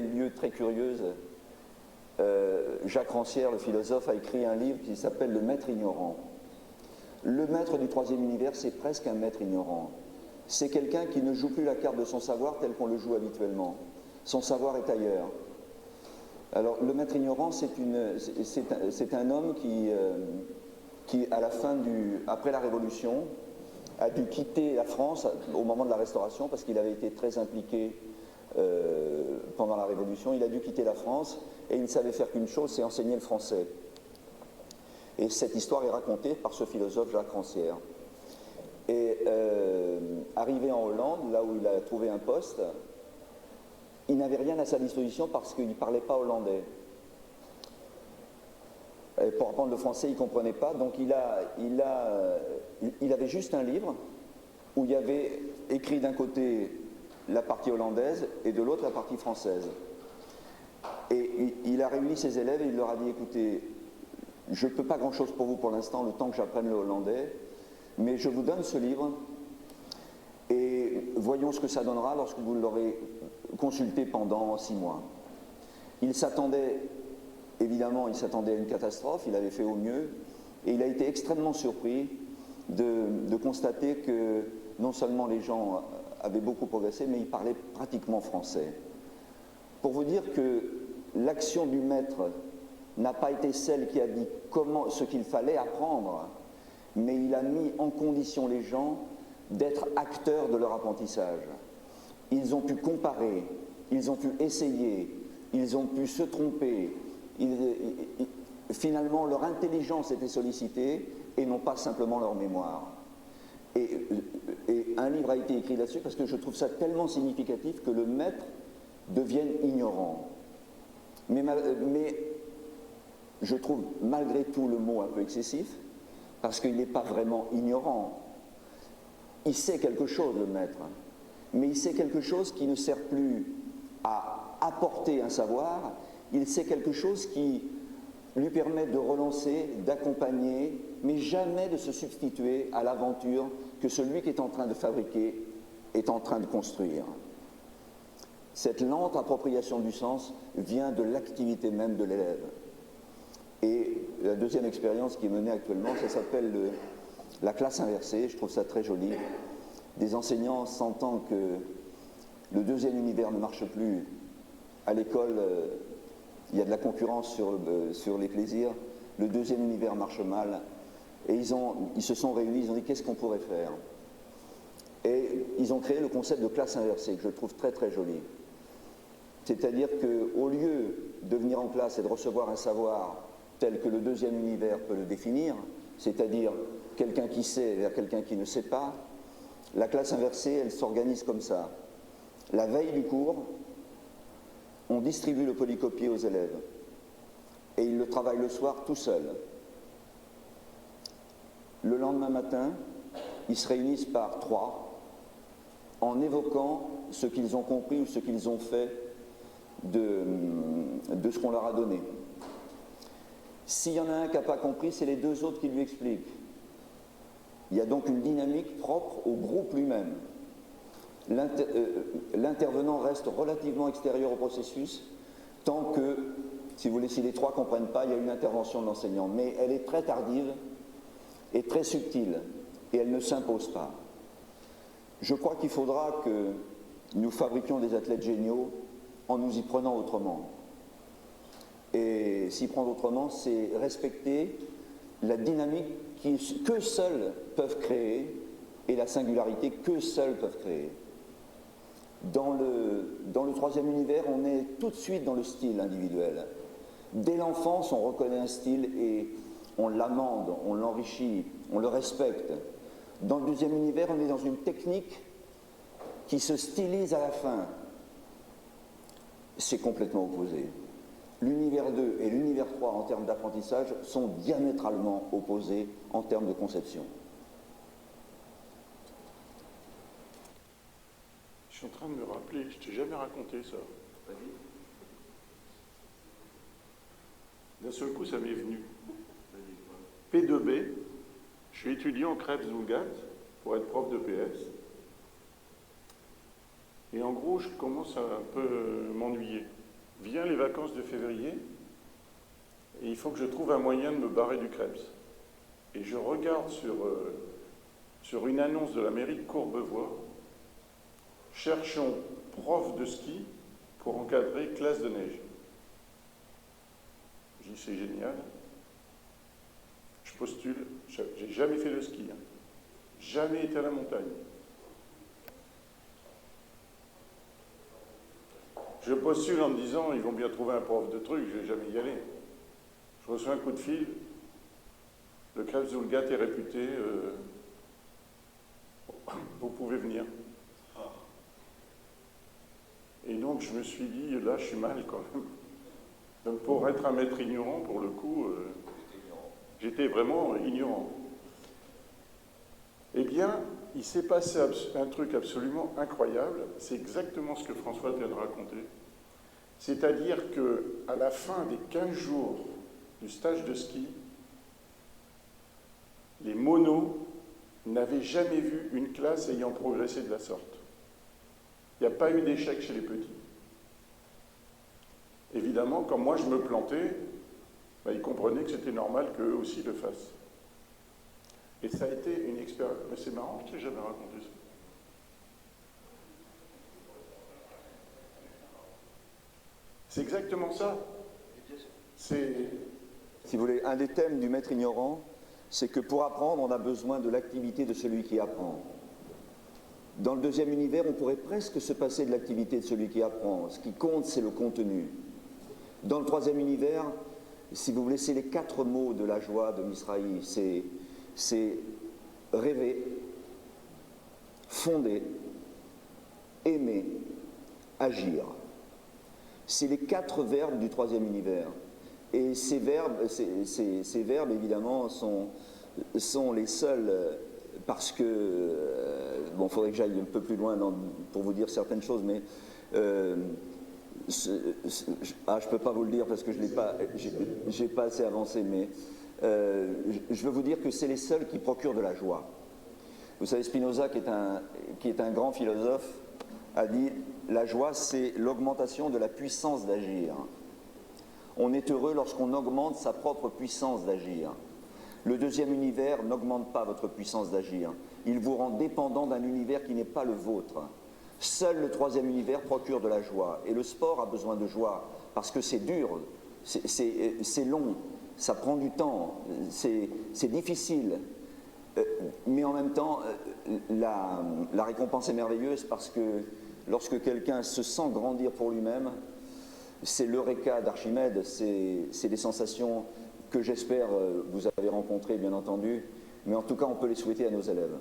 lieu très curieuse, Jacques Rancière, le philosophe, a écrit un livre qui s'appelle Le Maître ignorant. Le maître du troisième univers, c'est presque un maître ignorant. C'est quelqu'un qui ne joue plus la carte de son savoir tel qu'on le joue habituellement. Son savoir est ailleurs. Alors, le maître ignorant, c'est un homme qui, à la fin après la Révolution, a dû quitter la France au moment de la Restauration parce qu'il avait été très impliqué pendant la Révolution. Il a dû quitter la France et il ne savait faire qu'une chose, c'est enseigner le français. Et cette histoire est racontée par ce philosophe Jacques Rancière. Et arrivé en Hollande, là où il a trouvé un poste, il n'avait rien à sa disposition parce qu'il ne parlait pas hollandais. Et pour apprendre le français, il ne comprenait pas, donc il avait juste un livre où il y avait écrit d'un côté la partie hollandaise et de l'autre la partie française. Et il a réuni ses élèves et il leur a dit, écoutez, je ne peux pas grand-chose pour vous pour l'instant, le temps que j'apprenne le hollandais, mais je vous donne ce livre et voyons ce que ça donnera lorsque vous l'aurez consulté pendant 6 mois. Il s'attendait, évidemment, il s'attendait à une catastrophe, il avait fait au mieux, et il a été extrêmement surpris de constater que non seulement les gens avaient beaucoup progressé, mais ils parlaient pratiquement français. Pour vous dire que l'action du maître n'a pas été celle qui a dit ce qu'il fallait apprendre, mais il a mis en condition les gens d'être acteurs de leur apprentissage. Ils ont pu comparer, ils ont pu essayer, ils ont pu se tromper. Finalement, leur intelligence était sollicitée et non pas simplement leur mémoire. Et un livre a été écrit là-dessus parce que je trouve ça tellement significatif que le maître devienne ignorant. Mais je trouve malgré tout le mot un peu excessif parce qu'il n'est pas vraiment ignorant. Il sait quelque chose, le maître, mais il sait quelque chose qui ne sert plus à apporter un savoir, il sait quelque chose qui lui permet de relancer, d'accompagner, mais jamais de se substituer à l'aventure que celui qui est en train de fabriquer est en train de construire. Cette lente appropriation du sens vient de l'activité même de l'élève. Et la deuxième expérience qui est menée actuellement, ça s'appelle la classe inversée, je trouve ça très joli. Des enseignants sentant que le deuxième univers ne marche plus. À l'école, il y a de la concurrence sur les plaisirs, le deuxième univers marche mal, et ils se sont réunis, ils ont dit qu'est-ce qu'on pourrait faire. Et ils ont créé le concept de classe inversée, que je trouve très très joli. C'est-à-dire qu'au lieu de venir en classe et de recevoir un savoir tel que le deuxième univers peut le définir, c'est-à-dire quelqu'un qui sait vers quelqu'un qui ne sait pas, la classe inversée, elle s'organise comme ça. La veille du cours, on distribue le polycopier aux élèves et ils le travaillent le soir tout seuls. Le lendemain matin, ils se réunissent par 3 en évoquant ce qu'ils ont compris ou ce qu'ils ont fait de ce qu'on leur a donné. S'il y en a un qui n'a pas compris, c'est les 2 autres qui lui expliquent. Il y a donc une dynamique propre au groupe lui-même. L'intervenant reste relativement extérieur au processus tant que, si vous voulez, si les 3 ne comprennent pas, il y a une intervention de l'enseignant. Mais elle est très tardive et très subtile et elle ne s'impose pas. Je crois qu'il faudra que nous fabriquions des athlètes géniaux en nous y prenant autrement. Et s'y prendre autrement, c'est respecter la dynamique que seuls peuvent créer et la singularité que seuls peuvent créer. Dans le troisième univers, on est tout de suite dans le style individuel. Dès l'enfance, on reconnaît un style et on l'amende, on l'enrichit, on le respecte. Dans le deuxième univers, on est dans une technique qui se stylise à la fin. C'est complètement opposé. L'univers 2 et l'univers 3 en termes d'apprentissage sont diamétralement opposés en termes de conception. Je suis en train de me rappeler, je t'ai jamais raconté ça. D'un seul coup, ça m'est venu. P2B, je suis étudiant en Krebs-Zougat pour être prof de PS. Et en gros, je commence à un peu m'ennuyer. vient les vacances de février et il faut que je trouve un moyen de me barrer du Krebs. Et je regarde sur une annonce de la mairie de Courbevoie, cherchons prof de ski pour encadrer classe de neige. Je dis c'est génial. Je postule, j'ai jamais fait de ski, hein. Jamais été à la montagne. Je postule en me disant ils vont bien trouver un prof de truc, je vais jamais y aller. Je reçois un coup de fil, le Krebs-Zulgate est réputé, vous pouvez venir. Et donc je me suis dit, là je suis mal quand même. Donc pour être un maître ignorant, pour le coup, j'étais vraiment ignorant. Eh bien, il s'est passé un truc absolument incroyable, c'est exactement ce que François vient de raconter. C'est-à-dire qu'à la fin des 15 jours du stage de ski, les monos n'avaient jamais vu une classe ayant progressé de la sorte. Il n'y a pas eu d'échec chez les petits. Évidemment, quand moi je me plantais, ils comprenaient que c'était normal qu'eux aussi le fassent. Et ça a été une expérience. Mais c'est marrant, je ne t'ai jamais raconté ça. C'est exactement ça. C'est... Si vous voulez, un des thèmes du maître ignorant, c'est que pour apprendre, on a besoin de l'activité de celui qui apprend. Dans le deuxième univers, on pourrait presque se passer de l'activité de celui qui apprend. Ce qui compte, c'est le contenu. Dans le troisième univers, si vous voulez, c'est les 4 mots de la joie de Misrahi. C'est rêver, fonder, aimer, agir. C'est les 4 verbes du troisième univers. Et ces verbes évidemment, sont les seuls, parce que, bon, il faudrait que j'aille un peu plus loin pour vous dire certaines choses, mais je ne peux pas vous le dire parce que j'ai pas assez avancé, mais je veux vous dire que c'est les seuls qui procurent de la joie. Vous savez, Spinoza, qui est un grand philosophe, a dit « La joie, c'est l'augmentation de la puissance d'agir ». On est heureux lorsqu'on augmente sa propre puissance d'agir. Le deuxième univers n'augmente pas votre puissance d'agir. Il vous rend dépendant d'un univers qui n'est pas le vôtre. Seul le troisième univers procure de la joie. Et le sport a besoin de joie, parce que c'est dur, c'est long, ça prend du temps, c'est difficile. Mais en même temps, la récompense est merveilleuse, parce que lorsque quelqu'un se sent grandir pour lui-même, c'est l'Eureka d'Archimède, c'est des sensations que j'espère vous avez rencontrées, bien entendu, mais en tout cas on peut les souhaiter à nos élèves.